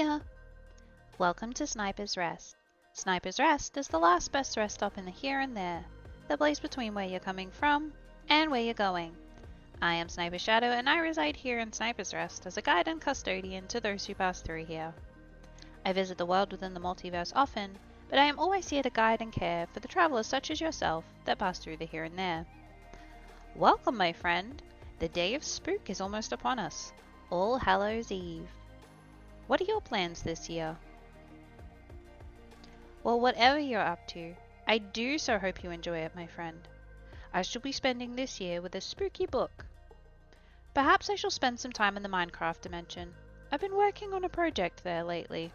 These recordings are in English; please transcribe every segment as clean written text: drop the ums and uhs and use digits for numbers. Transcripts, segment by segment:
Hiya! Welcome to Sniper's Rest. Sniper's Rest is the last best rest stop in the here and there, the place between where you're coming from and where you're going. I am Sniper Shadow and I reside here in Sniper's Rest as a guide and custodian to those who pass through here. I visit the world within the multiverse often, but I am always here to guide and care for the travelers such as yourself that pass through the here and there. Welcome, my friend! The day of spook is almost upon us. All Hallows Eve. What are your plans this year? Well, whatever you're up to, I do so hope you enjoy it, my friend. I shall be spending this year with a spooky book. Perhaps I shall spend some time in the Minecraft dimension. I've been working on a project there lately.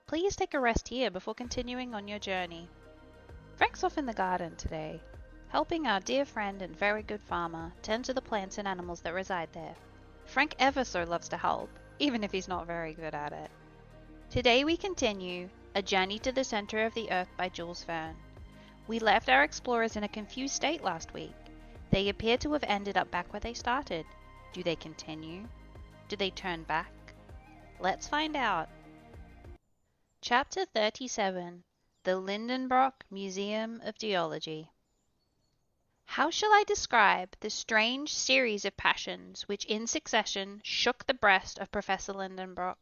Please take a rest here before continuing on your journey. Frank's off in the garden today, helping our dear friend and very good farmer tend to the plants and animals that reside there. Frank ever so loves to help, even if he's not very good at it. Today we continue A Journey to the Center of the Earth by Jules Verne. We left our explorers in a confused state last week. They appear to have ended up back where they started. Do they continue? Do they turn back? Let's find out. Chapter 37. The Lidenbrock Museum of Geology. How shall I describe the strange series of passions which in succession shook the breast of Professor Lidenbrock?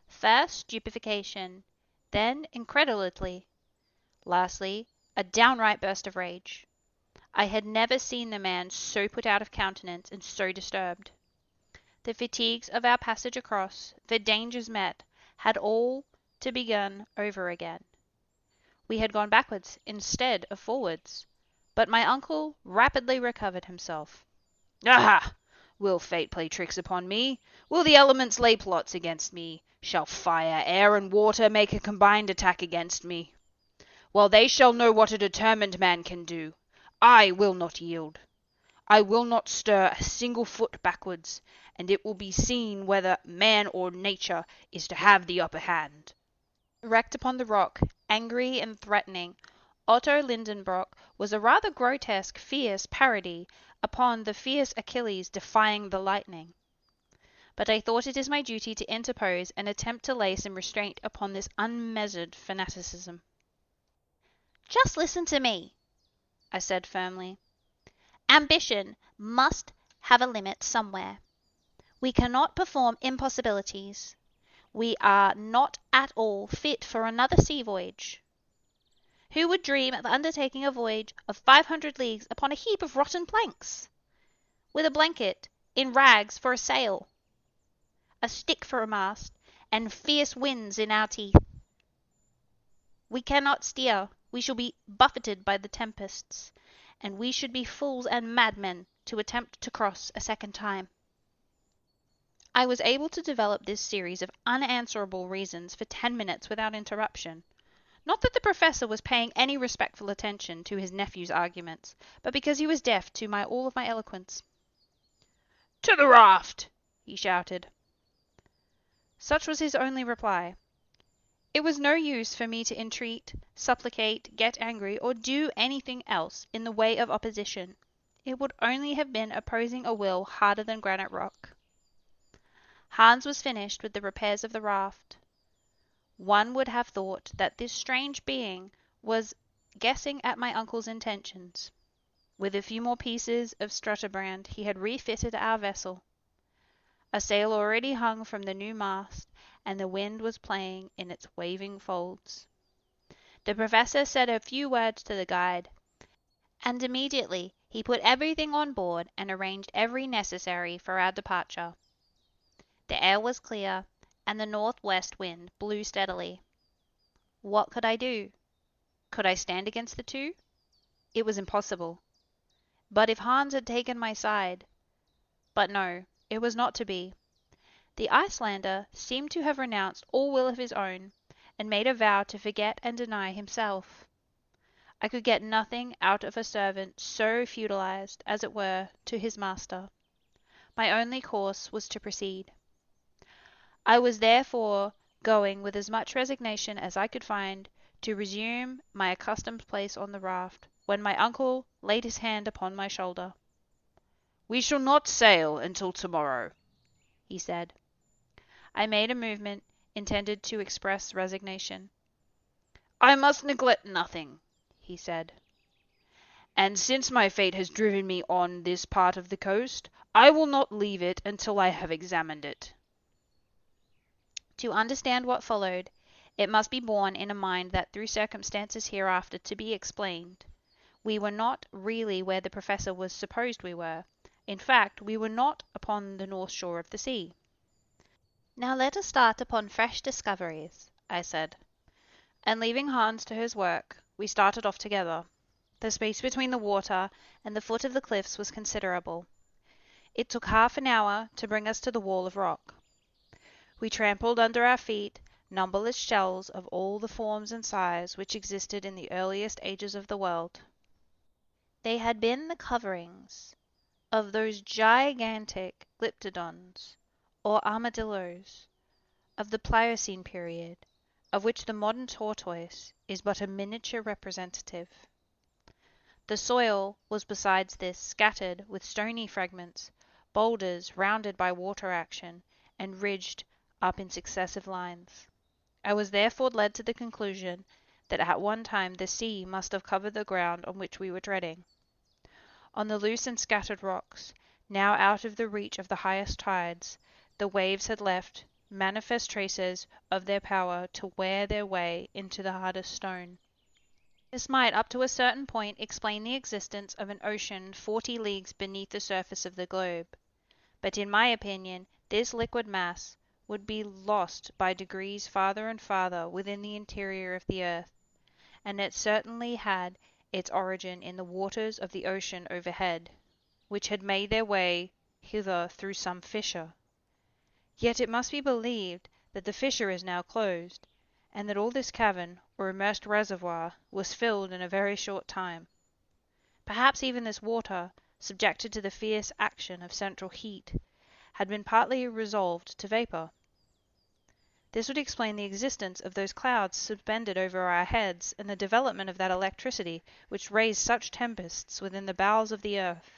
First, stupefaction, then incredulity, lastly, a downright burst of rage. I had never seen the man so put out of countenance and so disturbed. The fatigues of our passage across, the dangers met, had all to begin over again. We had gone backwards instead of forwards, but my uncle rapidly recovered himself. "Aha! Will fate play tricks upon me? Will the elements lay plots against me? Shall fire, air, and water make a combined attack against me? Well, they shall know what a determined man can do. I will not yield. I will not stir a single foot backwards, and it will be seen whether man or nature is to have the upper hand." Erect upon the rock, angry and threatening, Otto Lidenbrock was a rather grotesque, fierce parody upon the fierce Achilles defying the lightning. But I thought it is my duty to interpose and attempt to lay some restraint upon this unmeasured fanaticism. "Just listen to me," I said firmly. "Ambition must have a limit somewhere. We cannot perform impossibilities. We are not at all fit for another sea voyage. Who would dream of undertaking a voyage of 500 leagues upon a heap of rotten planks, with a blanket in rags for a sail, a stick for a mast, and fierce winds in our teeth? We cannot steer. We shall be buffeted by the tempests, and we should be fools and madmen to attempt to cross a second time." I was able to develop this series of unanswerable reasons for 10 minutes without interruption. Not that the professor was paying any respectful attention to his nephew's arguments, but because he was deaf to all of my eloquence. "To the raft!" he shouted. Such was his only reply. It was no use for me to entreat, supplicate, get angry, or do anything else in the way of opposition. It would only have been opposing a will harder than granite rock. Hans was finished with the repairs of the raft. One would have thought that this strange being was guessing at my uncle's intentions. With a few more pieces of Strutterbrand he had refitted our vessel. A sail already hung from the new mast, and the wind was playing in its waving folds. The professor said a few words to the guide, and immediately he put everything on board and arranged every necessary for our departure. The air was clear, and the northwest wind blew steadily. What could I do? Could I stand against the two? It was impossible. But if Hans had taken my side... But no, it was not to be. The Icelander seemed to have renounced all will of his own, and made a vow to forget and deny himself. I could get nothing out of a servant so feudalized, as it were, to his master. My only course was to proceed. I was therefore going with as much resignation as I could find to resume my accustomed place on the raft, when my uncle laid his hand upon my shoulder. "We shall not sail until tomorrow," he said. I made a movement intended to express resignation. "I must neglect nothing," he said. "And since my fate has driven me on this part of the coast, I will not leave it until I have examined it." To understand what followed, it must be borne in mind that through circumstances hereafter to be explained, we were not really where the Professor was supposed we were. In fact, we were not upon the north shore of the sea. "Now let us start upon fresh discoveries," I said. And leaving Hans to his work, we started off together. The space between the water and the foot of the cliffs was considerable. It took half an hour to bring us to the wall of rock. We trampled under our feet numberless shells of all the forms and size which existed in the earliest ages of the world. They had been the coverings of those gigantic glyptodons, or armadillos, of the Pliocene period, of which the modern tortoise is but a miniature representative. The soil was besides this scattered with stony fragments, boulders rounded by water action, and ridged up in successive lines. I was therefore led to the conclusion that at one time the sea must have covered the ground on which we were treading. On the loose and scattered rocks, now out of the reach of the highest tides, the waves had left manifest traces of their power to wear their way into the hardest stone. This might up to a certain point explain the existence of an ocean 40 leagues beneath the surface of the globe, but in my opinion this liquid mass would be lost by degrees farther and farther within the interior of the earth, and it certainly had its origin in the waters of the ocean overhead, which had made their way hither through some fissure. Yet it must be believed that the fissure is now closed, and that all this cavern, or immersed reservoir, was filled in a very short time. Perhaps even this water, subjected to the fierce action of central heat, had been partly resolved to vapour. This would explain the existence of those clouds suspended over our heads, and the development of that electricity which raised such tempests within the bowels of the earth.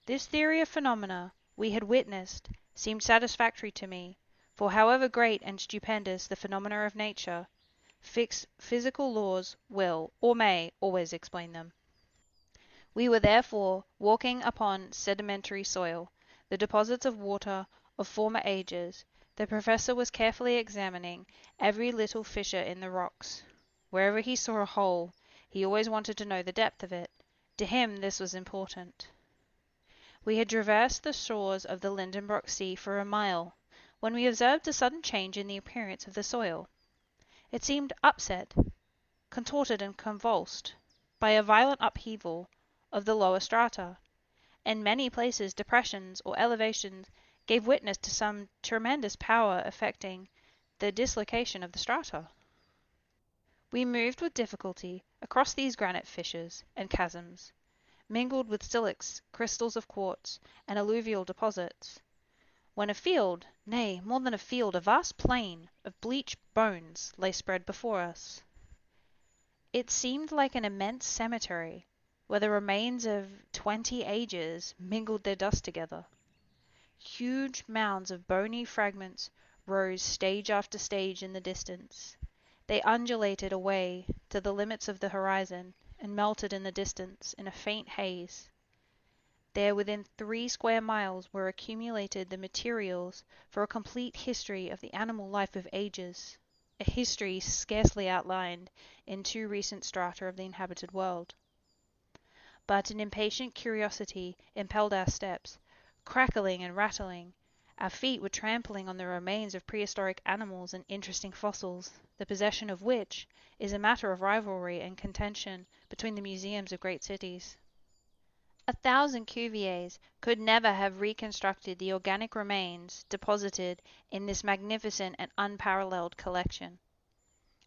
This theory of phenomena we had witnessed seemed satisfactory to me, for however great and stupendous the phenomena of nature, fixed physical laws will, or may, always explain them. We were therefore walking upon sedimentary soil, the deposits of water of former ages. The Professor was carefully examining every little fissure in the rocks. Wherever he saw a hole, he always wanted to know the depth of it. To him this was important. We had traversed the shores of the Lidenbrock Sea for a mile, when we observed a sudden change in the appearance of the soil. It seemed upset, contorted and convulsed, by a violent upheaval of the lower strata. In many places depressions or elevations gave witness to some tremendous power affecting the dislocation of the strata. We moved with difficulty across these granite fissures and chasms, mingled with silex, crystals of quartz, and alluvial deposits, when a field, nay, more than a field, a vast plain of bleached bones lay spread before us. It seemed like an immense cemetery, where the remains of 20 ages mingled their dust together. Huge mounds of bony fragments rose stage after stage in the distance. They undulated away to the limits of the horizon, and melted in the distance in a faint haze. There within 3 square miles were accumulated the materials for a complete history of the animal life of ages, a history scarcely outlined in 2 recent strata of the inhabited world. But an impatient curiosity impelled our steps, crackling and rattling. Our feet were trampling on the remains of prehistoric animals and interesting fossils, the possession of which is a matter of rivalry and contention between the museums of great cities. 1,000 Cuviers could never have reconstructed the organic remains deposited in this magnificent and unparalleled collection.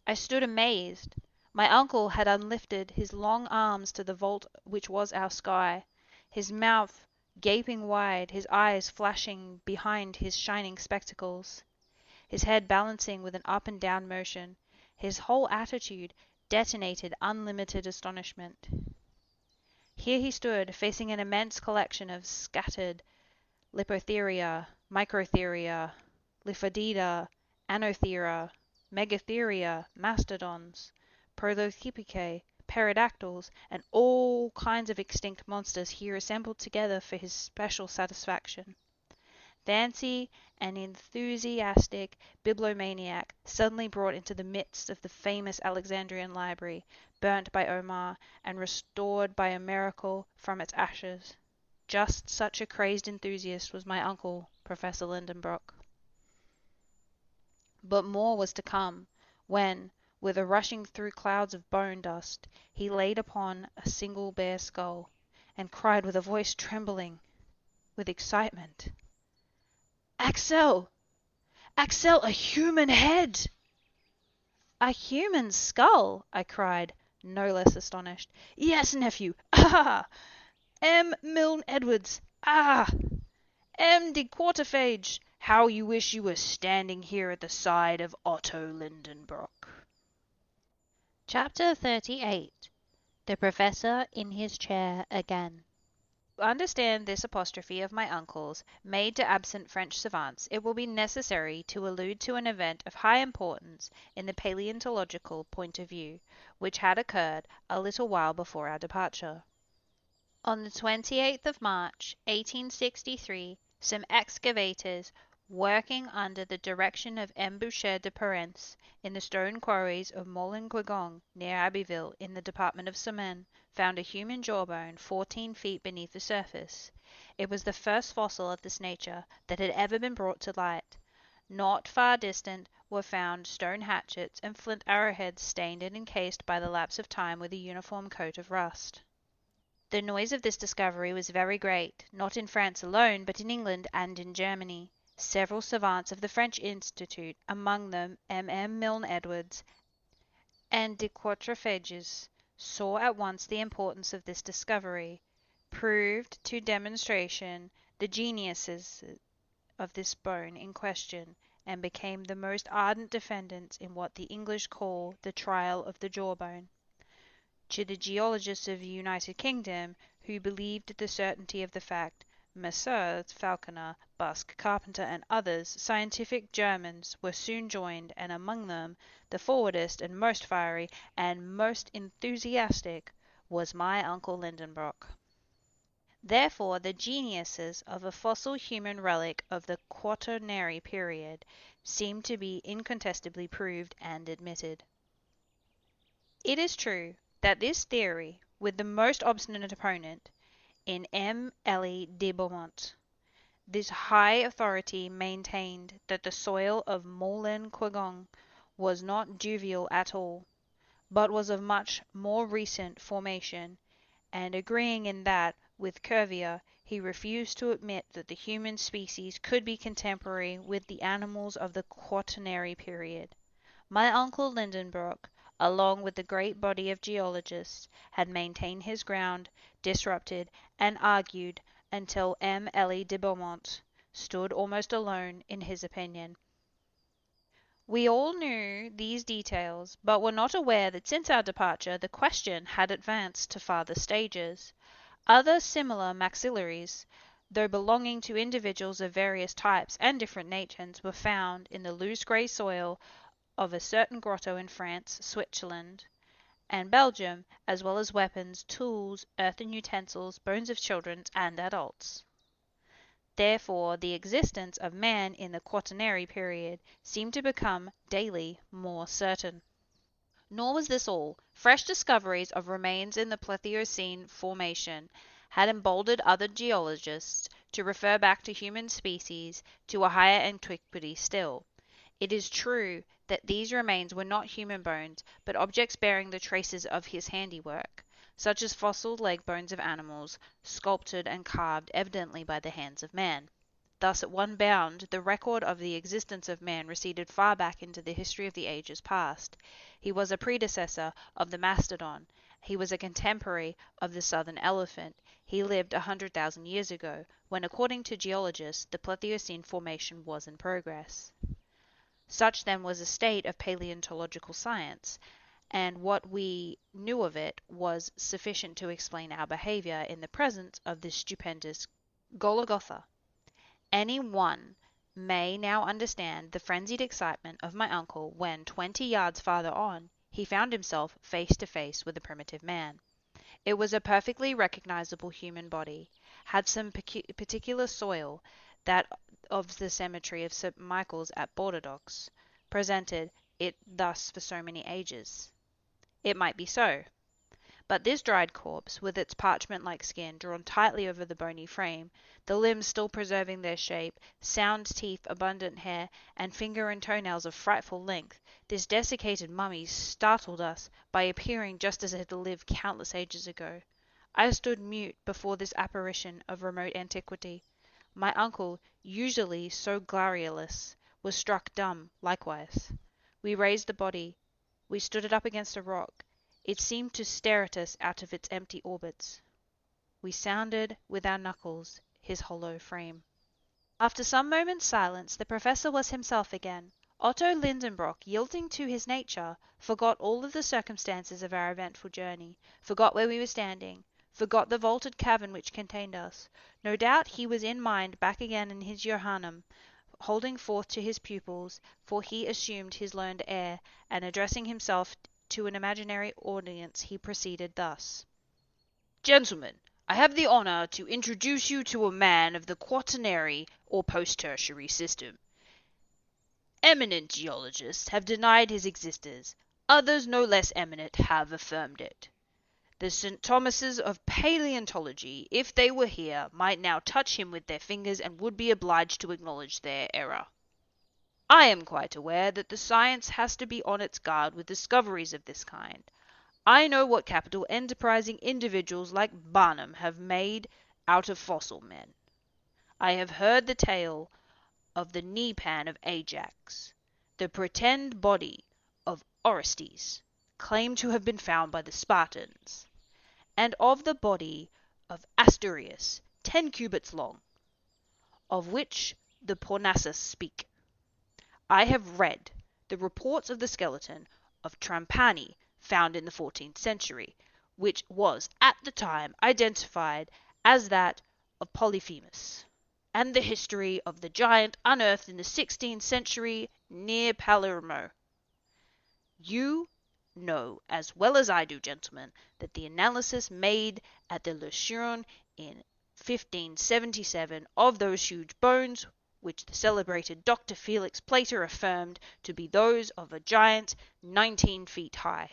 I stood amazed. My uncle had unlifted his long arms to the vault which was our sky, his mouth gaping wide, his eyes flashing behind his shining spectacles, his head balancing with an up and down motion. His whole attitude detonated unlimited astonishment. Here he stood, facing an immense collection of scattered Lipotheria, Microtheria, Liphodida, Anothera, Megatheria, mastodons, Prolothepicae, pterodactyls, and all kinds of extinct monsters here assembled together for his special satisfaction. Fancy an enthusiastic bibliomaniac suddenly brought into the midst of the famous Alexandrian library, burnt by Omar, and restored by a miracle from its ashes. Just such a crazed enthusiast was my uncle, Professor Lidenbrock. But more was to come, when, with a rushing through clouds of bone dust, he laid upon a single bare skull, and cried with a voice trembling with excitement, "Axel! Axel, a human head!" "A human skull!" I cried, no less astonished. "Yes, nephew. Ah! M. Milne Edwards. Ah! M. de Quarterphage. How you wish you were standing here at the side of Otto Lidenbrock." Chapter 38. The Professor in his chair again. To understand this apostrophe of my uncle's, made to absent French savants, it will be necessary to allude to an event of high importance in the paleontological point of view, which had occurred a little while before our departure. On the 28th of March, 1863, some excavators, working under the direction of M. Boucher de Perrence, in the stone quarries of Moulin-Quegong, near Abbeville, in the department of Somme, found a human jawbone 14 feet beneath the surface. It was the first fossil of this nature that had ever been brought to light. Not far distant were found stone hatchets and flint arrowheads stained and encased by the lapse of time with a uniform coat of rust. The noise of this discovery was very great, not in France alone, but in England and in Germany. Several savants of the French Institute, among them M. Milne Edwards and de Quarterphages, saw at once the importance of this discovery, proved to demonstration the geniuses of this bone in question, and became the most ardent defendants in what the English call the trial of the jawbone. To the geologists of the United Kingdom, who believed the certainty of the fact, Messrs. Falconer, Busk, Carpenter, and others, scientific Germans, were soon joined, and among them, the forwardest and most fiery and most enthusiastic, was my uncle Lidenbrock. Therefore the geniuses of a fossil human relic of the Quaternary period seemed to be incontestably proved and admitted. It is true that this theory, with the most obstinate opponent, in M. Elie de Beaumont, this high authority maintained that the soil of Moulin-Quegong was not jovial at all, but was of much more recent formation, and agreeing in that with Cuvier, he refused to admit that the human species could be contemporary with the animals of the Quaternary period. My uncle Lidenbrock, along with the great body of geologists, had maintained his ground, disrupted and argued until M. Elie de Beaumont stood almost alone in his opinion. We all knew these details, but were not aware that since our departure the question had advanced to farther stages. Other similar maxillaries, though belonging to individuals of various types and different nations, were found in the loose grey soil of a certain grotto in France, Switzerland, and Belgium, as well as weapons, tools, earthen utensils, bones of children and adults. Therefore the existence of man in the Quaternary period seemed to become daily more certain. Nor was this all. Fresh discoveries of remains in the Pleistocene formation had emboldened other geologists to refer back to human species to a higher antiquity still. It is true that these remains were not human bones, but objects bearing the traces of his handiwork, such as fossil leg bones of animals, sculptured and carved evidently by the hands of man. Thus at one bound the record of the existence of man receded far back into the history of the ages past. He was a predecessor of the mastodon. He was a contemporary of the southern elephant. He lived 100,000 years ago, when according to geologists the Pleistocene formation was in progress. Such then was the state of paleontological science, and what we knew of it was sufficient to explain our behaviour in the presence of this stupendous Golgotha. Any one may now understand the frenzied excitement of my uncle when, 20 yards farther on, he found himself face to face with a primitive man. It was a perfectly recognizable human body, had some particular soil, that of the cemetery of St. Michael's at Bordeaux, presented it thus for so many ages. It might be so. But this dried corpse, with its parchment-like skin drawn tightly over the bony frame, the limbs still preserving their shape, sound teeth, abundant hair, and finger and toenails of frightful length, this desiccated mummy startled us by appearing just as it had lived countless ages ago. I stood mute before this apparition of remote antiquity. My uncle, usually so garrulous, was struck dumb likewise. We raised the body. We stood it up against a rock. It seemed to stare at us out of its empty orbits. We sounded with our knuckles his hollow frame. After some moments' silence, the Professor was himself again. Otto Lidenbrock, yielding to his nature, forgot all of the circumstances of our eventful journey, forgot where we were standing, forgot the vaulted cavern which contained us. No doubt he was in mind back again in his Johannem, holding forth to his pupils, for he assumed his learned air, and addressing himself to an imaginary audience, he proceeded thus. Gentlemen, I have the honor to introduce you to a man of the quaternary or post-tertiary system. Eminent geologists have denied his existence. Others no less eminent have affirmed it. The St. Thomases of paleontology, if they were here, might now touch him with their fingers and would be obliged to acknowledge their error. I am quite aware that the science has to be on its guard with discoveries of this kind. I know what capital enterprising individuals like Barnum have made out of fossil men. I have heard the tale of the knee-pan of Ajax, the pretend body of Orestes, claimed to have been found by the Spartans, and of the body of Asturias, 10 cubits long, of which the Parnassus speak. I have read the reports of the skeleton of Trapani, found in the 14th century, which was at the time identified as that of Polyphemus, and the history of the giant unearthed in the 16th century near Palermo. You know as well as I do, gentlemen, that the analysis made at the Lucerne in 1577 of those huge bones, which the celebrated Dr. Felix Plater affirmed to be those of a giant 19 feet high,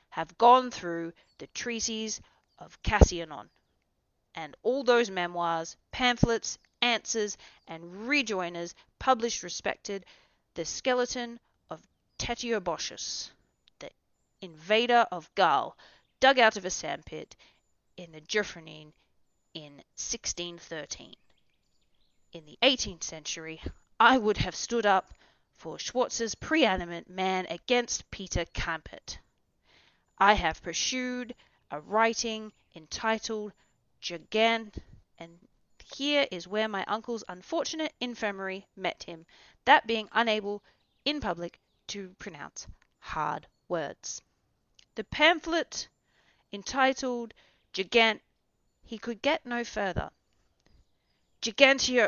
have gone through the treatises of Cassianon, and all those memoirs, pamphlets, answers, and rejoinders published respected the skeleton of Tetioboschus, the invader of Gaul, dug out of a sandpit in the Gefrenin in 1613. In the 18th century, I would have stood up for Schwartz's preeminent man against Peter Campet. I have pursued a writing entitled Gigant, and here is where my uncle's unfortunate infirmary met him, that being unable in public to pronounce hard words. The pamphlet entitled Gigant, he could get no further. Gigantio.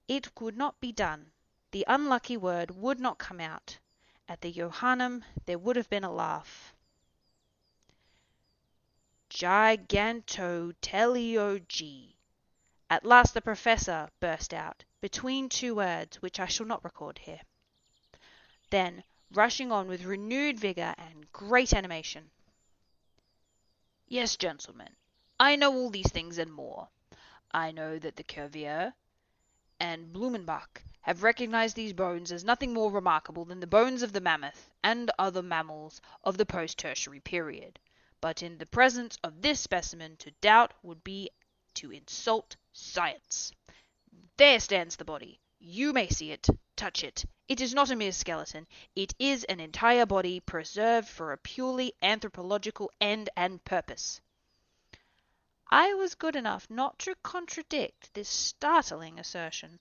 It could not be done. The unlucky word would not come out. At the Johannem there would have been a laugh. Gigantoteleogy. At last the Professor burst out, between two words which I shall not record here. Then, rushing on with renewed vigour and great animation. Yes, gentlemen, I know all these things and more. I know that the Cuvier and Blumenbach have recognized these bones as nothing more remarkable than the bones of the mammoth and other mammals of the post-tertiary period. But in the presence of this specimen, to doubt would be to insult science. There stands the body. You may see it, touch it. It is not a mere skeleton. It is an entire body preserved for a purely anthropological end and purpose. I was good enough not to contradict this startling assertion.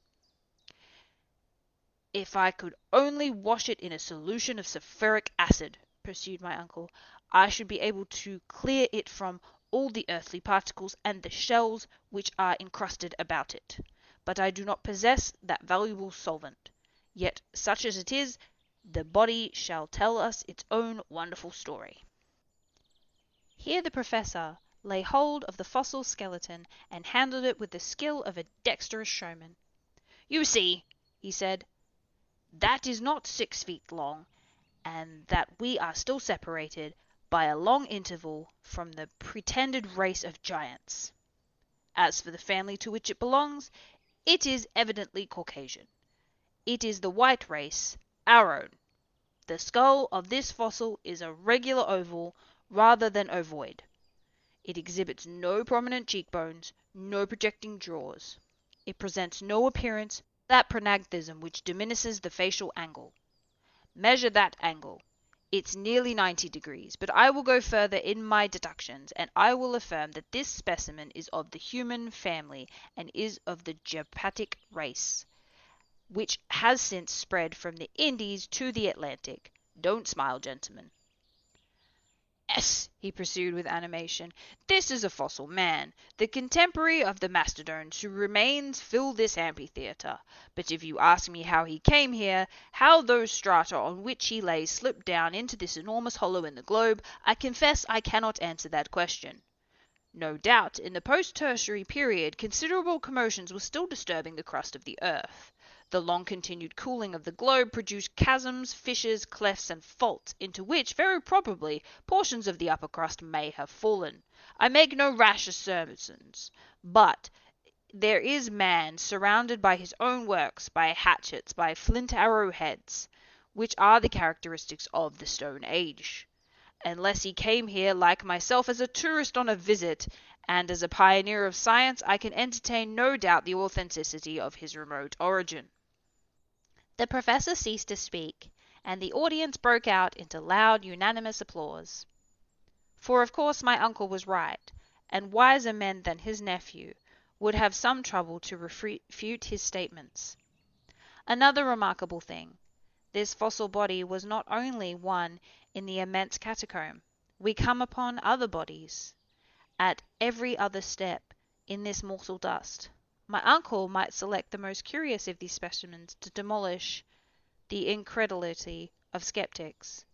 If I could only wash it in a solution of sulphuric acid, pursued my uncle, I should be able to clear it from all the earthly particles and the shells which are encrusted about it. but I do not possess that valuable solvent. Yet, such as it is, the body shall tell us its own wonderful story." Here the Professor lay hold of the fossil skeleton and handled it with the skill of a dexterous showman. "You see," he said, "that is not 6 feet long, and that we are still separated by a long interval from the pretended race of giants. As for the family to which it belongs, it is evidently Caucasian. It is the white race, our own. The skull of this fossil is a regular oval rather than ovoid. It exhibits no prominent cheekbones, no projecting jaws. It presents no appearance of that prognathism which diminishes the facial angle. Measure that angle. It's nearly 90 degrees, but I will go further in my deductions, and I will affirm that this specimen is of the human family and is of the Japatic race, which has since spread from the Indies to the Atlantic. Don't smile, gentlemen. Yes," he pursued with animation, "this is a fossil man, the contemporary of the mastodons whose remains fill this amphitheatre. But if you ask me how he came here, how those strata on which he lay slipped down into this enormous hollow in the globe, I confess I cannot answer that question. No doubt, in the post-tertiary period, considerable commotions were still disturbing the crust of the earth. The long-continued cooling of the globe produced chasms, fissures, clefts, and faults, into which, very probably, portions of the upper crust may have fallen. I make no rash assertions, but there is man surrounded by his own works, by hatchets, by flint arrow-heads, which are the characteristics of the Stone Age. Unless he came here, like myself, as a tourist on a visit, and as a pioneer of science, I can entertain no doubt the authenticity of his remote origin." The Professor ceased to speak, and the audience broke out into loud, unanimous applause. For of course my uncle was right, and wiser men than his nephew would have some trouble to refute his statements. Another remarkable thing, this fossil body was not only one in the immense catacomb. We come upon other bodies at every other step in this mortal dust. My uncle might select the most curious of these specimens to demolish the incredulity of skeptics.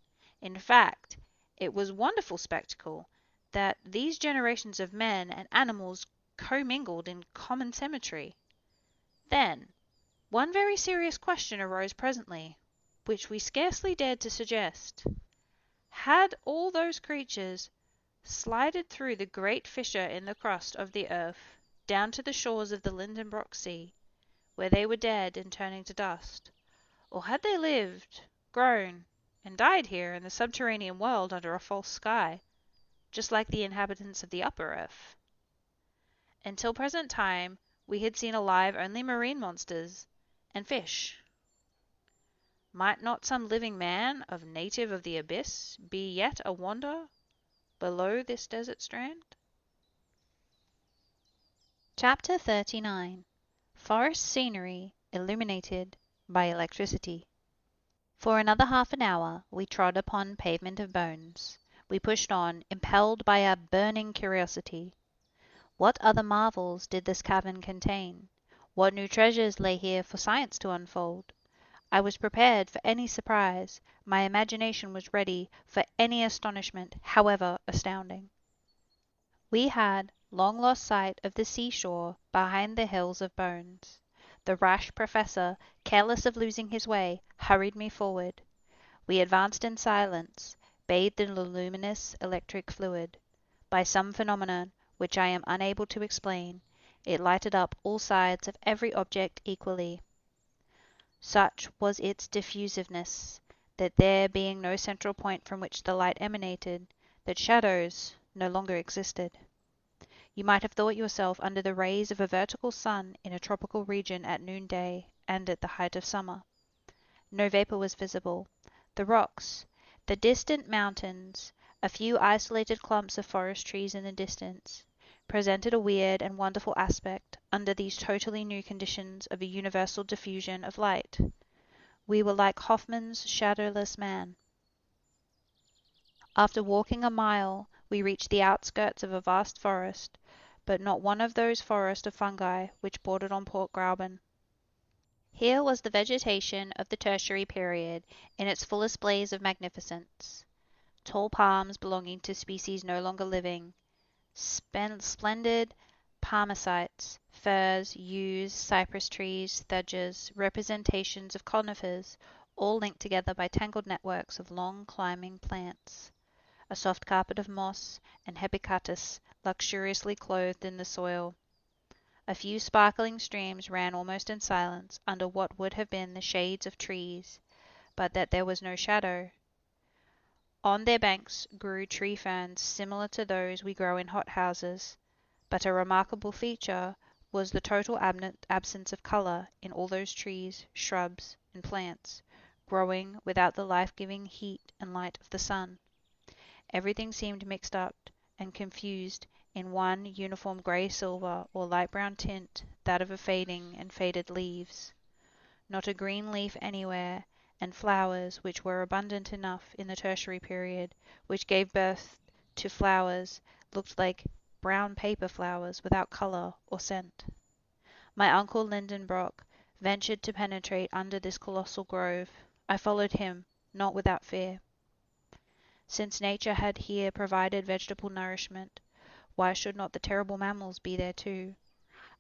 In fact, it was a wonderful spectacle that these generations of men and animals commingled in common symmetry. Then, one very serious question arose presently, which we scarcely dared to suggest. Had all those creatures slided through the great fissure in the crust of the earth down to the shores of the Lidenbrock Sea, where they were dead and turning to dust, or had they lived, grown, and died here in the subterranean world under a false sky, just like the inhabitants of the upper earth? Until present time we had seen alive only marine monsters and fish. Might not some living man, of native of the abyss, be yet a wonder below this desert strand? Chapter 39. Forest Scenery Illuminated by Electricity. For another half an hour we trod upon pavement of bones. We pushed on, impelled by a burning curiosity. What other marvels did this cavern contain? What new treasures lay here for science to unfold? I was prepared for any surprise, my imagination was ready for any astonishment, however astounding. We had long lost sight of the seashore behind the hills of bones. The rash Professor, careless of losing his way, hurried me forward. We advanced in silence, bathed in the luminous electric fluid. By some phenomenon, which I am unable to explain, it lighted up all sides of every object equally. Such was its diffusiveness, that there being no central point from which the light emanated, that shadows no longer existed. You might have thought yourself under the rays of a vertical sun in a tropical region at noonday and at the height of summer. No vapor was visible. The rocks, the distant mountains, a few isolated clumps of forest trees in the distance, presented a weird and wonderful aspect under these totally new conditions of a universal diffusion of light. We were like Hoffmann's shadowless man. After walking a mile, we reached the outskirts of a vast forest, but not one of those forests of fungi which bordered on Port Gräuben. Here was the vegetation of the Tertiary period in its fullest blaze of magnificence. Tall palms belonging to species no longer living, splendid palmacites, firs, yews, cypress trees, sedges, representations of conifers, all linked together by tangled networks of long climbing plants. A soft carpet of moss and hepaticus luxuriously clothed in the soil. A few sparkling streams ran almost in silence under what would have been the shades of trees, but that there was no shadow. On their banks grew tree ferns similar to those we grow in hothouses, but a remarkable feature was the total absence of colour in all those trees, shrubs, and plants, growing without the life-giving heat and light of the sun. Everything seemed mixed up and confused in one uniform grey-silver or light-brown tint, that of fading and faded leaves. Not a green leaf anywhere, and flowers, which were abundant enough in the Tertiary period, which gave birth to flowers, looked like brown paper flowers without colour or scent. My uncle Lidenbrock ventured to penetrate under this colossal grove. I followed him, not without fear. Since nature had here provided vegetable nourishment, why should not the terrible mammals be there too?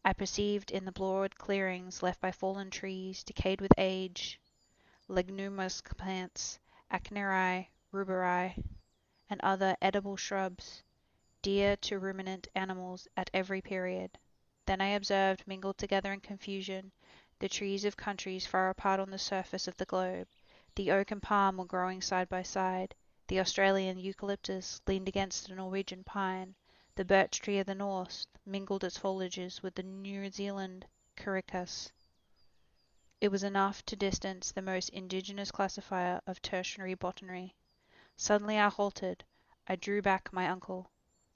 I perceived in the broad clearings left by fallen trees, decayed with age, leguminous plants, acneae, ruberi, and other edible shrubs, dear to ruminant animals at every period. Then I observed, mingled together in confusion, the trees of countries far apart on the surface of the globe. The oak and palm were growing side by side. The Australian eucalyptus leaned against the Norwegian pine. The birch tree of the north mingled its foliages with the New Zealand quercus. It was enough to distance the most indigenous classifier of tertiary botany. Suddenly I halted. I drew back my uncle.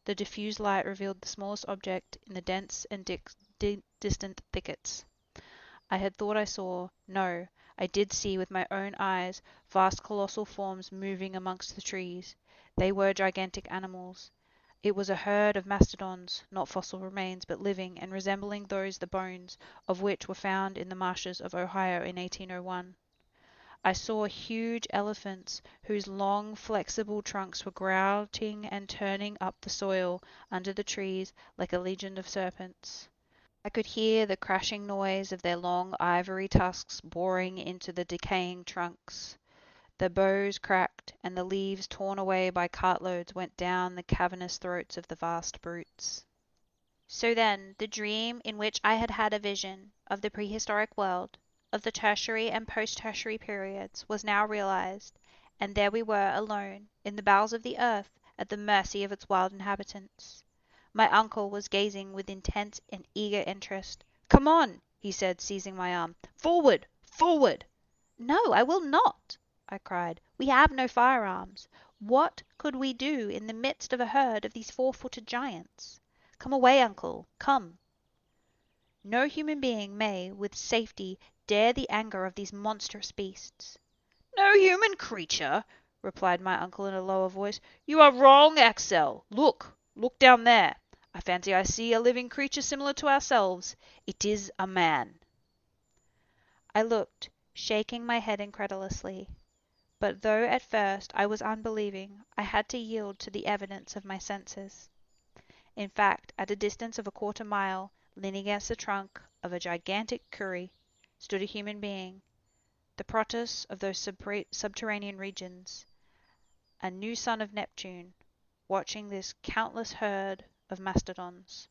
The diffused light revealed the smallest object in the dense and distant thickets. I had thought I saw, no, I did see with my own eyes vast colossal forms moving amongst the trees. They were gigantic animals. It was a herd of mastodons, not fossil remains, but living, and resembling those the bones of which were found in the marshes of Ohio in 1801. I saw huge elephants whose long flexible trunks were grouting and turning up the soil under the trees like a legion of serpents. I could hear the crashing noise of their long ivory tusks boring into the decaying trunks. The boughs cracked, and the leaves torn away by cartloads went down the cavernous throats of the vast brutes. So then, the dream in which I had had a vision of the prehistoric world, of the tertiary and post-tertiary periods, was now realized, and there we were alone, in the bowels of the earth, at the mercy of its wild inhabitants. My uncle was gazing with intense and eager interest. "Come on," he said, seizing my arm. "Forward! Forward!" "No, I will not!" I cried. "We have no firearms. What could we do in the midst of a herd of these 4-footed giants? Come away, uncle, come. No human being may with safety dare the anger of these monstrous beasts." "No human creature!" replied my uncle in a lower voice. "You are wrong, Axel. Look down there. I fancy I see a living creature similar to ourselves. It is a man." I looked, shaking my head incredulously. But though at first I was unbelieving, I had to yield to the evidence of my senses. In fact, at a distance of a quarter-mile, leaning against the trunk of a gigantic curry, stood a human being, the Proteus of those subterranean regions, a new son of Neptune, watching this countless herd of mastodons.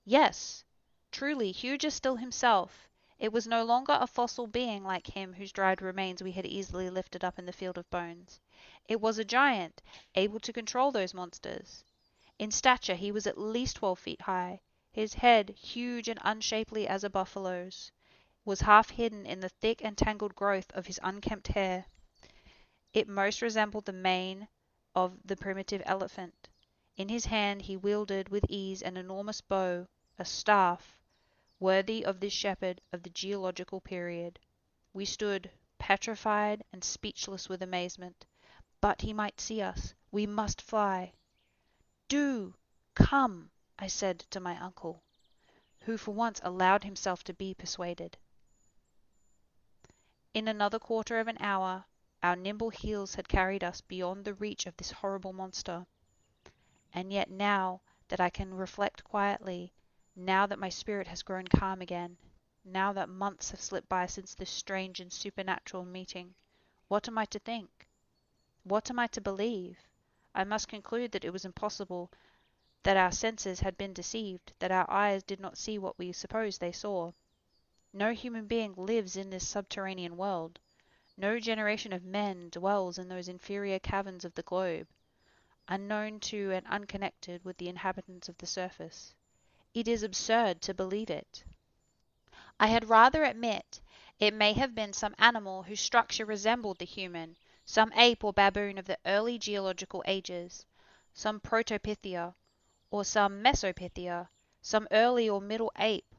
Yes, truly, huge as still himself, it was no longer a fossil being like him whose dried remains we had easily lifted up in the field of bones. It was a giant, able to control those monsters. In stature he was at least 12 feet high. His head, huge and unshapely as a buffalo's, was half hidden in the thick and tangled growth of his unkempt hair. It most resembled the mane of the primitive elephant. In his hand he wielded with ease an enormous bow, a staff, worthy of this shepherd of the geological period. We stood, petrified and speechless with amazement. But he might see us. We must fly. "Do! Come!" I said to my uncle, who for once allowed himself to be persuaded. In another quarter of an hour our nimble heels had carried us beyond the reach of this horrible monster. And yet now that I can reflect quietly, now that my spirit has grown calm again, now that months have slipped by since this strange and supernatural meeting, what am I to think? What am I to believe? I must conclude that it was impossible, that our senses had been deceived, that our eyes did not see what we supposed they saw. No human being lives in this subterranean world. No generation of men dwells in those inferior caverns of the globe, unknown to and unconnected with the inhabitants of the surface. It is absurd to believe it. I had rather admit it may have been some animal whose structure resembled the human, some ape or baboon of the early geological ages, some protopithia, or some mesopithia, some early or middle ape,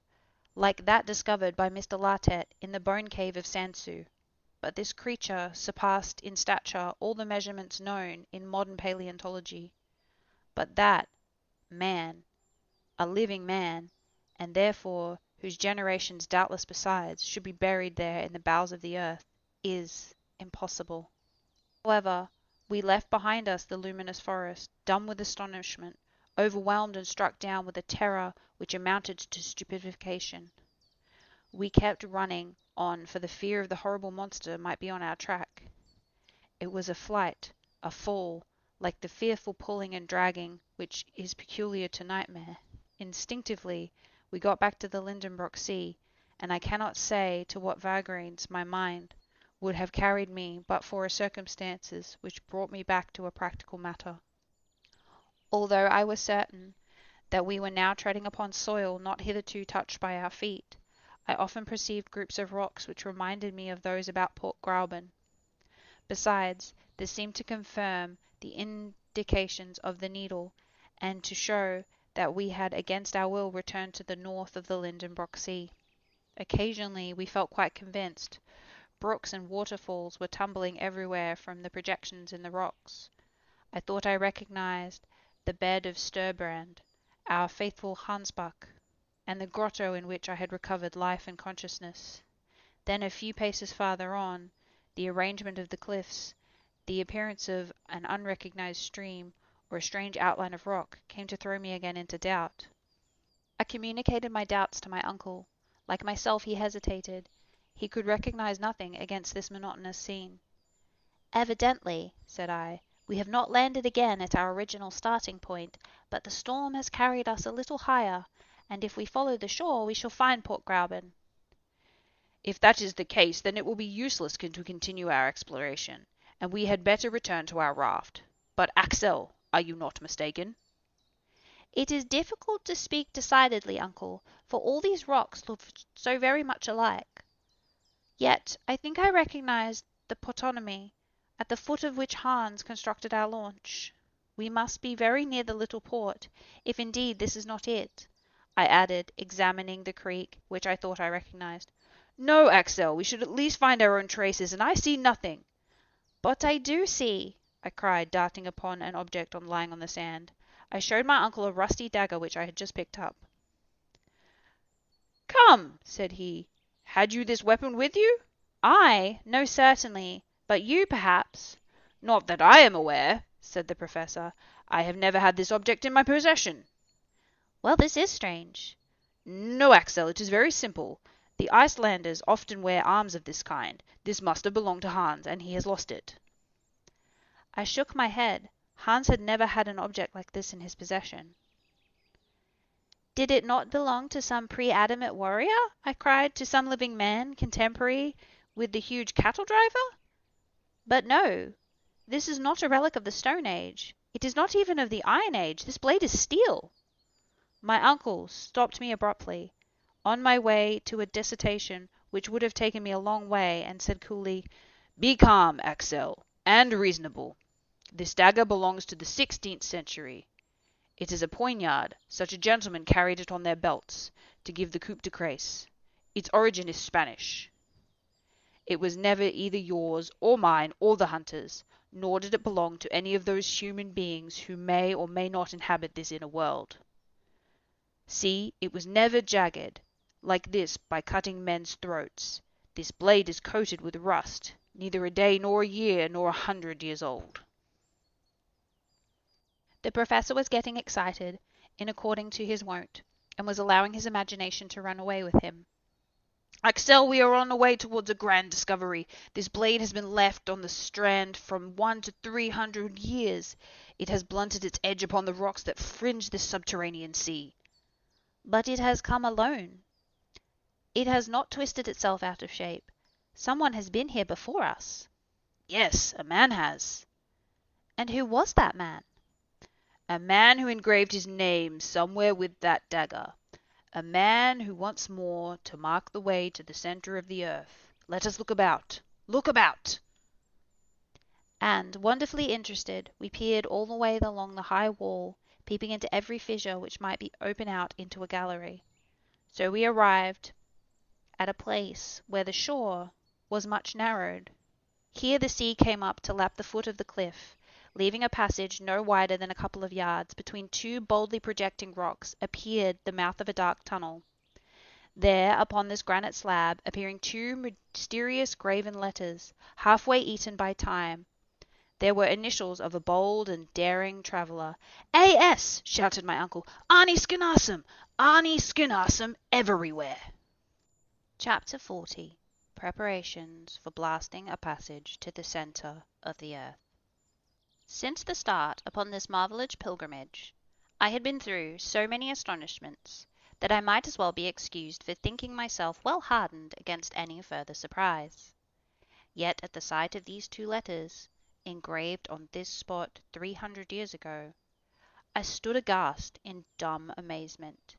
like that discovered by Mr. Lartet in the bone cave of Sansu. But this creature surpassed in stature all the measurements known in modern paleontology. But that man, a living man, and therefore whose generations doubtless besides should be buried there in the bowels of the earth, is impossible. However, we left behind us the luminous forest, dumb with astonishment, overwhelmed and struck down with a terror which amounted to stupefaction. We kept running on for the fear of the horrible monster might be on our track. It was a flight, a fall, like the fearful pulling and dragging which is peculiar to nightmare. Instinctively we got back to the Lidenbrock sea, and I cannot say to what vagaries my mind would have carried me but for circumstances which brought me back to a practical matter. Although I was certain that we were now treading upon soil not hitherto touched by our feet, I often perceived groups of rocks which reminded me of those about Port Gräuben. Besides, this seemed to confirm the indications of the needle, and to show that we had against our will returned to the north of the Lidenbrock Sea. Occasionally we felt quite convinced. Brooks and waterfalls were tumbling everywhere from the projections in the rocks. I thought I recognized the bed of Sturbrand, our faithful Hansbach, and the grotto in which I had recovered life and consciousness. Then a few paces farther on, the arrangement of the cliffs, the appearance of an unrecognized stream, or a strange outline of rock, came to throw me again into doubt. I communicated my doubts to my uncle. Like myself, he hesitated. He could recognize nothing against this monotonous scene. "Evidently," said I, "we have not landed again at our original starting point, but the storm has carried us a little higher, and if we follow the shore we shall find Port Gräuben." "If that is the case, then it will be useless to continue our exploration, and we had better return to our raft. But, Axel, are you not mistaken?" "It is difficult to speak decidedly, uncle, for all these rocks look so very much alike. Yet I think I recognize the portonomy, at the foot of which Hans constructed our launch. We must be very near the little port, if indeed this is not it," I added, examining the creek, which I thought I recognized. "No, Axel, we should at least find our own traces, and I see nothing." "But I do see," I cried, darting upon an object lying on the sand. I showed my uncle a rusty dagger which I had just picked up. "Come," said he, "had you this weapon with you?" "I? No, certainly. But you, perhaps?" "Not that I am aware," said the Professor. "I have never had this object in my possession." "Well, this is strange." "No, Axel, it is very simple. The Icelanders often wear arms of this kind. This must have belonged to Hans, and he has lost it." I shook my head. Hans had never had an object like this in his possession. "Did it not belong to some pre-Adamite warrior?" I cried. "To some living man, contemporary with the huge cattle-driver? But no, this is not a relic of the Stone Age. It is not even of the Iron Age. This blade is steel." My uncle stopped me abruptly, on my way to a dissertation which would have taken me a long way, and said coolly, "Be calm, Axel, and reasonable. This dagger belongs to the 16th century. It is a poignard. Such a gentleman carried it on their belts, to give the coup de grace. Its origin is Spanish. It was never either yours, or mine, or the hunter's, nor did it belong to any of those human beings who may or may not inhabit this inner world. See, it was never jagged, like this by cutting men's throats. This blade is coated with rust, neither a day nor a year nor 100 years old. The professor was getting excited, in according to his wont, and was allowing his imagination to run away with him. Axel, we are on the way towards a grand discovery. This blade has been left on the strand from 1 to 300 years. It has blunted its edge upon the rocks that fringe this subterranean sea. But it has come alone. It has not twisted itself out of shape. Someone has been here before us. Yes, a man has. And who was that man? A man who engraved his name somewhere with that dagger. A man who wants more to mark the way to the center of the earth. Let us look about. Look about! And, wonderfully interested, we peered all the way along the high wall, peeping into every fissure which might be open out into a gallery. So we arrived at a place where the shore was much narrowed. Here the sea came up to lap the foot of the cliff, leaving a passage no wider than a couple of yards. Between two boldly projecting rocks appeared the mouth of a dark tunnel. There, upon this granite slab, appearing two mysterious graven letters, halfway eaten by time, there were initials of a bold and daring traveller. "A.S.!" shouted my uncle. "Arni Skinnarsum! Arni Skinnarsum everywhere!" Chapter 40. Preparations for blasting a passage to the centre of the earth. Since the start upon this marvellous pilgrimage, I had been through so many astonishments that I might as well be excused for thinking myself well hardened against any further surprise. Yet at the sight of these two letters, engraved on this spot 300 years ago, I stood aghast in dumb amazement.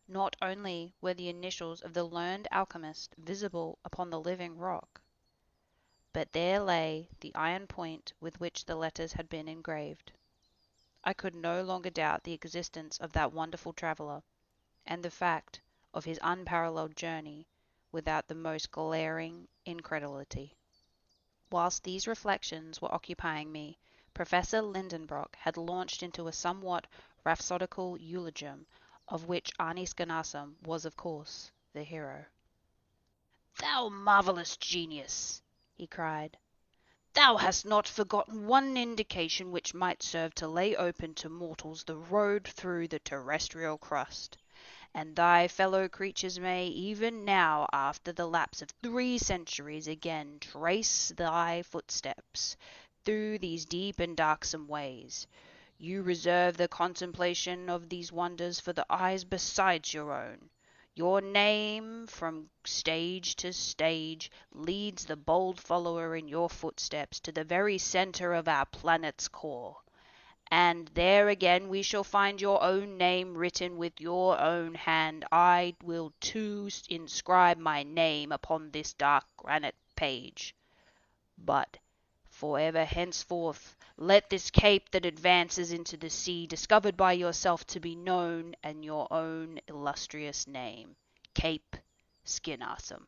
Not only were the initials of the learned alchemist visible upon the living rock, but there lay the iron point with which the letters had been engraved. I could no longer doubt the existence of that wonderful traveller, and the fact of his unparalleled journey, without the most glaring incredulity. Whilst these reflections were occupying me, Professor Lidenbrock had launched into a somewhat rhapsodical eulogium, of which Arni Skinnarsum was, of course, the hero. "Thou marvellous genius!" he cried. "Thou hast not forgotten one indication which might serve to lay open to mortals the road through the terrestrial crust, and thy fellow creatures may, even now after the lapse of 3 centuries, again trace thy footsteps through these deep and darksome ways. You reserve the contemplation of these wonders for the eyes besides your own. Your name, from stage to stage, leads the bold follower in your footsteps to the very center of our planet's core. And there again we shall find your own name written with your own hand. I will too inscribe my name upon this dark granite page. But forever henceforth let this cape that advances into the sea, discovered by yourself, to be known in your own illustrious name, Cape Skinnarsum."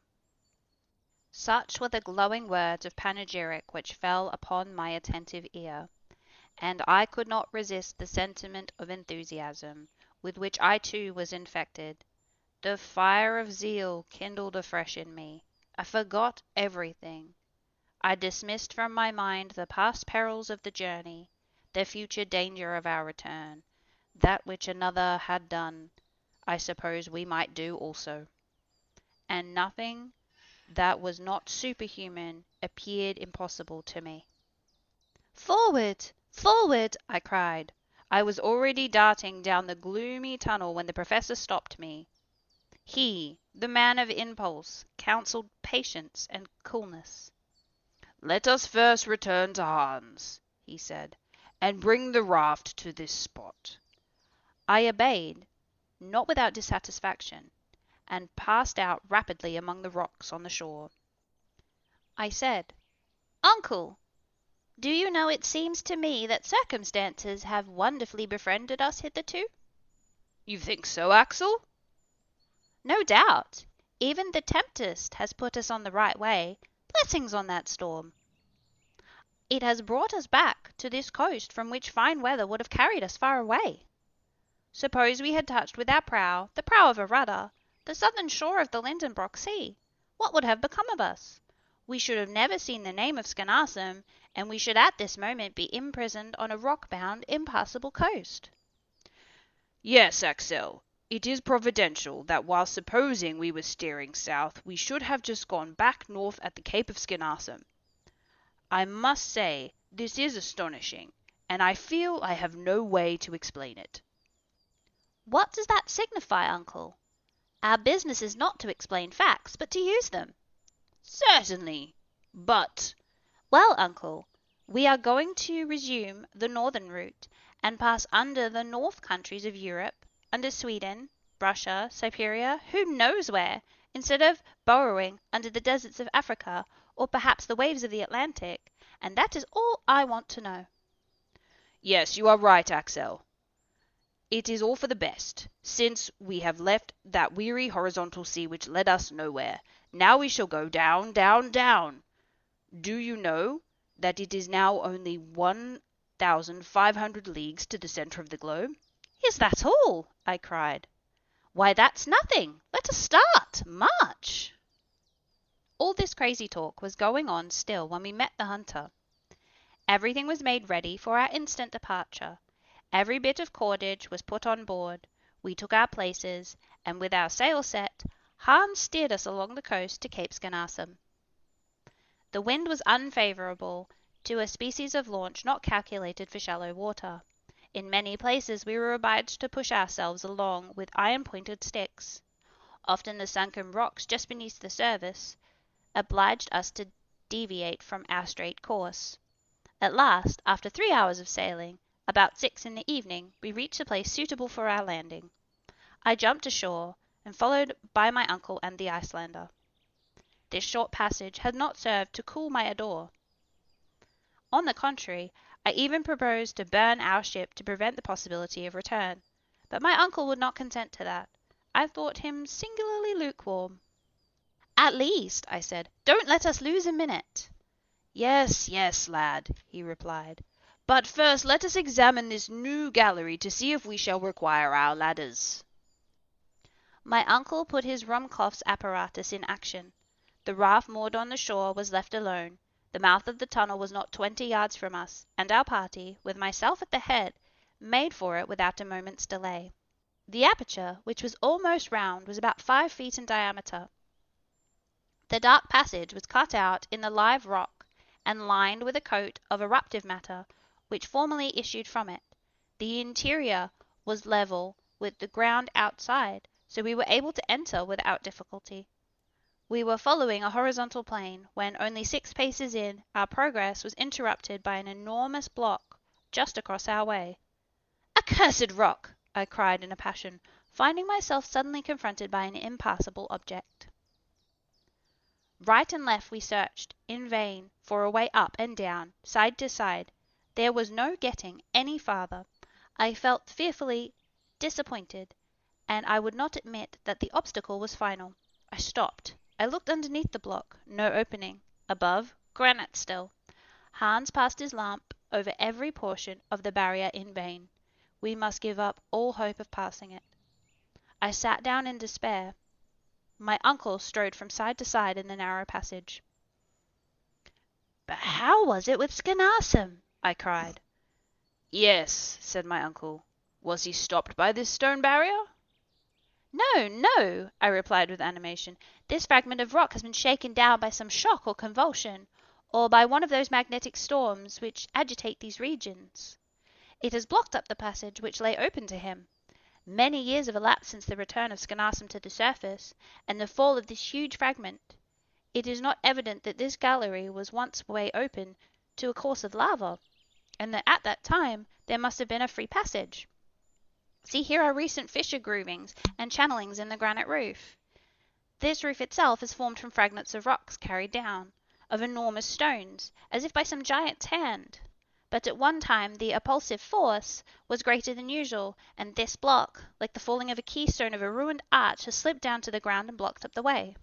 Such were the glowing words of panegyric which fell upon my attentive ear, and I could not resist the sentiment of enthusiasm with which I too was infected. The fire of zeal kindled afresh in me. I forgot everything. I dismissed from my mind the past perils of the journey, the future danger of our return. That which another had done, I suppose we might do also. And nothing that was not superhuman appeared impossible to me. "Forward! Forward!" I cried. I was already darting down the gloomy tunnel when the professor stopped me. He, the man of impulse, counselled patience and coolness. "Let us first return to Hans," he said, "and bring the raft to this spot." I obeyed, not without dissatisfaction, and passed out rapidly among the rocks on the shore. I said, "Uncle, do you know it seems to me that circumstances have wonderfully befriended us hitherto?" "You think so, Axel?" "No doubt. Even the tempest has put us on the right way. Blessings on that storm! It has brought us back to this coast from which fine weather would have carried us far away." Suppose we had touched with our prow, the prow of a rudder, the southern shore of the Lidenbrock Sea, what would have become of us? We should have never seen the name of Scannarsum, and we should at this moment be imprisoned on a rock-bound, impassable coast. Yes, Axel, it is providential that while supposing we were steering south, we should have just gone back north at the Cape of Scannarsum. I must say, this is astonishing, and I feel I have no way to explain it. What does that signify, uncle? Our business is not to explain facts, but to use them. Certainly, but... Well, uncle, we are going to resume the northern route, and pass under the north countries of Europe, under Sweden, Russia, Siberia, who knows where, instead of burrowing under the deserts of Africa, or perhaps the waves of the Atlantic, and that is all I want to know. Yes, you are right, Axel. It is all for the best, since we have left that weary horizontal sea which led us nowhere. Now we shall go down, down, down. Do you know that it is now only 1,500 leagues to the centre of the globe? Is that all? I cried. Why, that's nothing. Let us start. March! All this crazy talk was going on still when we met the hunter. Everything was made ready for our instant departure. Every bit of cordage was put on board. We took our places, and with our sail set, Hans steered us along the coast to Cape Scannarsum. The wind was unfavourable to a species of launch not calculated for shallow water. In many places we were obliged to push ourselves along with iron-pointed sticks. Often the sunken rocks just beneath the surface obliged us to deviate from our straight course. At last, after 3 hours of sailing, about 6 in the evening, we reached a place suitable for our landing. I jumped ashore, and followed by my uncle and the Icelander. This short passage had not served to cool my ardor. On the contrary, I even proposed to burn our ship to prevent the possibility of return, but my uncle would not consent to that. I thought him singularly lukewarm. "At least," I said, "don't let us lose a minute." Yes, yes, lad, he replied. But first let us examine this new gallery to see if we shall require our ladders. My uncle put his Ruhmkorff's apparatus in action. The raft moored on the shore was left alone. The mouth of the tunnel was not 20 yards from us, and our party, with myself at the head, made for it without a moment's delay. The aperture, which was almost round, was about 5 feet in diameter. The dark passage was cut out in the live rock, and lined with a coat of eruptive matter, which formerly issued from it. The interior was level with the ground outside, so we were able to enter without difficulty. We were following a horizontal plane, when, only 6 paces in, our progress was interrupted by an enormous block just across our way. "Accursed rock!" I cried in a passion, finding myself suddenly confronted by an impassable object. Right and left we searched, in vain, for a way up and down, side to side. There was no getting any farther. I felt fearfully disappointed, and I would not admit that the obstacle was final. I stopped. I looked underneath the block. No opening. Above, granite still. Hans passed his lamp over every portion of the barrier in vain. We must give up all hope of passing it. I sat down in despair. My uncle strode from side to side in the narrow passage. "But how was it with Scannarsum?" I cried. "Yes," said my uncle. "Was he stopped by this stone barrier?" "No, no," I replied with animation. "This fragment of rock has been shaken down by some shock or convulsion, or by one of those magnetic storms which agitate these regions. It has blocked up the passage which lay open to him. Many years have elapsed since the return of Scannarsum to the surface, and the fall of this huge fragment. It is not evident that this gallery was once way open to a course of lava, and that at that time there must have been a free passage. See, here are recent fissure groovings and channelings in the granite roof. This roof itself is formed from fragments of rocks carried down, of enormous stones, as if by some giant's hand. But at one time the appulsive force was greater than usual, and this block, like the falling of a keystone of a ruined arch, has slipped down to the ground and blocked up the way.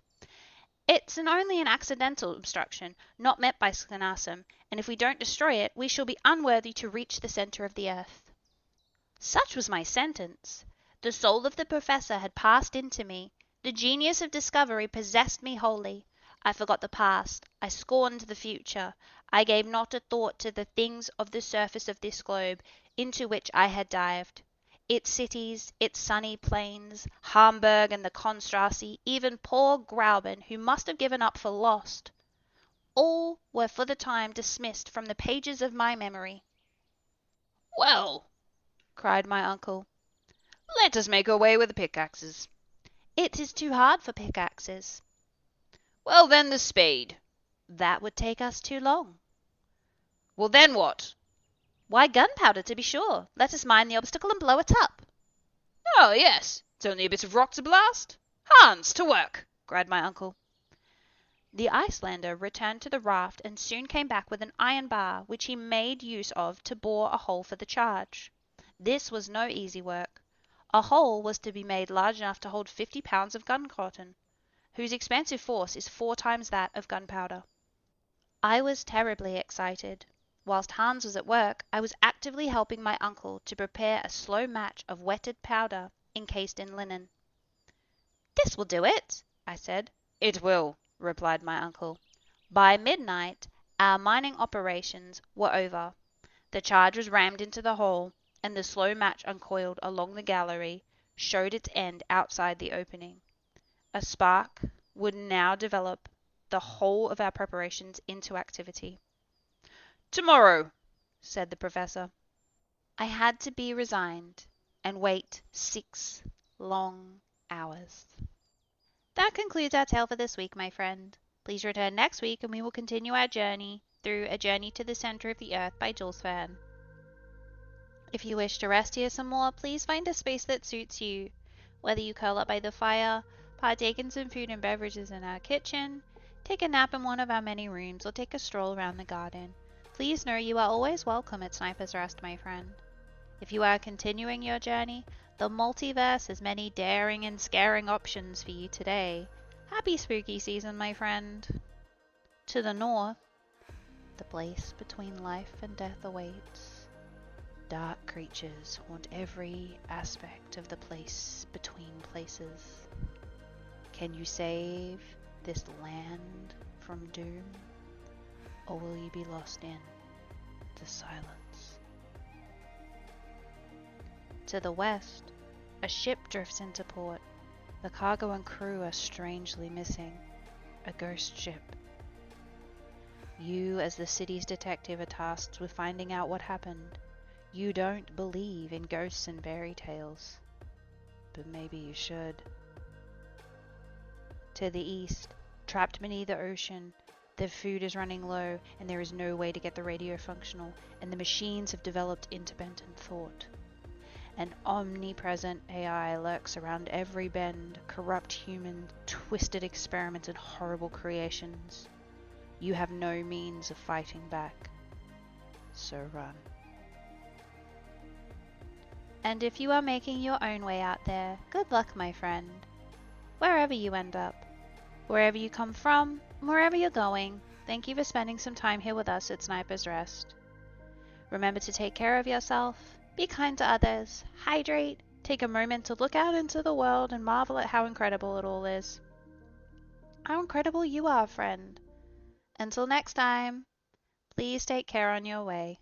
It's only an accidental obstruction, not meant by Scannarsum, and if we don't destroy it, we shall be unworthy to reach the centre of the earth." Such was my sentence. The soul of the professor had passed into me. The genius of discovery possessed me wholly. I forgot the past. I scorned the future. I gave not a thought to the things of the surface of this globe into which I had dived. Its cities, its sunny plains, Hamburg and the Konstrasse, even poor Grauben, who must have given up for lost. All were for the time dismissed from the pages of my memory. "Well," cried my uncle, "let us make away with the pickaxes." It is too hard for pickaxes. "Well, then, the spade." That would take us too long. "Well, then what?" Why, gunpowder, to be sure. Let us mine the obstacle and blow it up. "Oh, yes, it's only a bit of rock to blast. Hans, to work!" cried my uncle. The Icelander returned to the raft and soon came back with an iron bar, which he made use of to bore a hole for the charge. This was no easy work. A hole was to be made large enough to hold 50 pounds of gun cotton, whose expansive force is 4 times that of gunpowder. I was terribly excited. Whilst Hans was at work, I was actively helping my uncle to prepare a slow match of wetted powder encased in linen. "This will do it," I said. "It will," replied my uncle. By midnight our mining operations were over. The charge was rammed into the hole, and the slow match uncoiled along the gallery showed its end outside the opening. A spark would now develop the whole of our preparations into activity. "Tomorrow," said the professor. I had to be resigned and wait 6 long hours. That concludes our tale for this week, my friend. Please return next week and we will continue our journey through A Journey to the Center of the Earth by Jules Verne. If you wish to rest here some more, please find a space that suits you. Whether you curl up by the fire, partake in some food and beverages in our kitchen, take a nap in one of our many rooms, or take a stroll around the garden, please know you are always welcome at Sniper's Rest, my friend. If you are continuing your journey, the multiverse has many daring and scaring options for you today. Happy spooky season, my friend. To the north, the place between life and death awaits. Dark creatures haunt every aspect of the place between places. Can you save this land from doom, or will you be lost in the silence? To the west, a ship drifts into port. The cargo and crew are strangely missing. A ghost ship. You, as the city's detective, are tasked with finding out what happened. You don't believe in ghosts and fairy tales, but maybe you should. To the east, trapped beneath the ocean, the food is running low and there is no way to get the radio functional, and the machines have developed independent thought. An omnipresent AI lurks around every bend, corrupt human, twisted experiments and horrible creations. You have no means of fighting back, so run. And if you are making your own way out there, good luck, my friend. Wherever you end up, wherever you come from, wherever you're going, thank you for spending some time here with us at Sniper's Rest. Remember to take care of yourself, be kind to others, hydrate, take a moment to look out into the world and marvel at how incredible it all is. How incredible you are, friend. Until next time, please take care on your way.